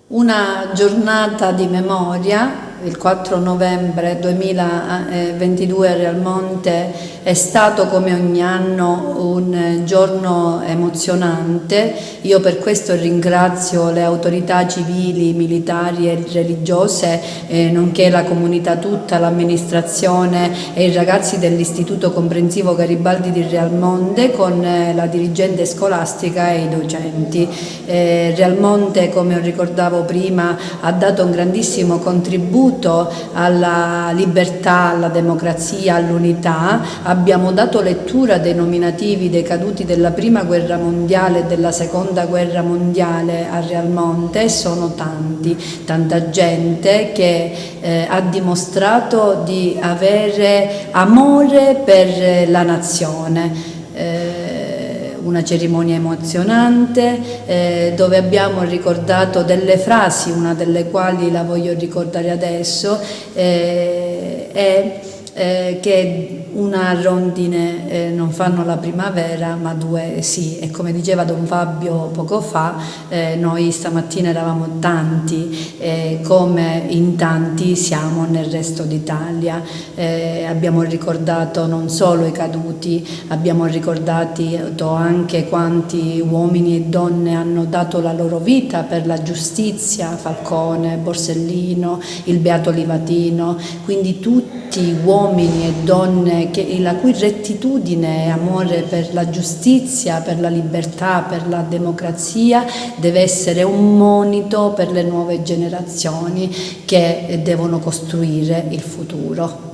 Una giornata di memoria, il 4 novembre 2022 a Realmonte è stato come ogni anno un giorno emozionante. Io per questo ringrazio le autorità civili, militari e religiose, nonché la comunità tutta, l'amministrazione e i ragazzi dell'Istituto Comprensivo Garibaldi di Realmonte con la dirigente scolastica e i docenti. Realmonte, come ho ricordavo prima, ha dato un grandissimo contributo alla libertà, alla democrazia, all'unità. Abbiamo dato lettura dei nominativi dei caduti della Prima Guerra Mondiale e della Seconda Guerra Mondiale a Realmonte. Sono tanta gente che ha dimostrato di avere amore per la nazione. Una cerimonia emozionante dove abbiamo ricordato delle frasi, una delle quali la voglio ricordare adesso, che una rondine non fanno la primavera ma due sì, e come diceva Don Fabio poco fa, noi stamattina eravamo tanti, come in tanti siamo nel resto d'Italia. Abbiamo ricordato non solo i caduti, abbiamo ricordato anche quanti uomini e donne hanno dato la loro vita per la giustizia, Falcone, Borsellino, il Beato Livatino, quindi tutti uomini e donne la cui rettitudine e amore per la giustizia, per la libertà, per la democrazia deve essere un monito per le nuove generazioni che devono costruire il futuro.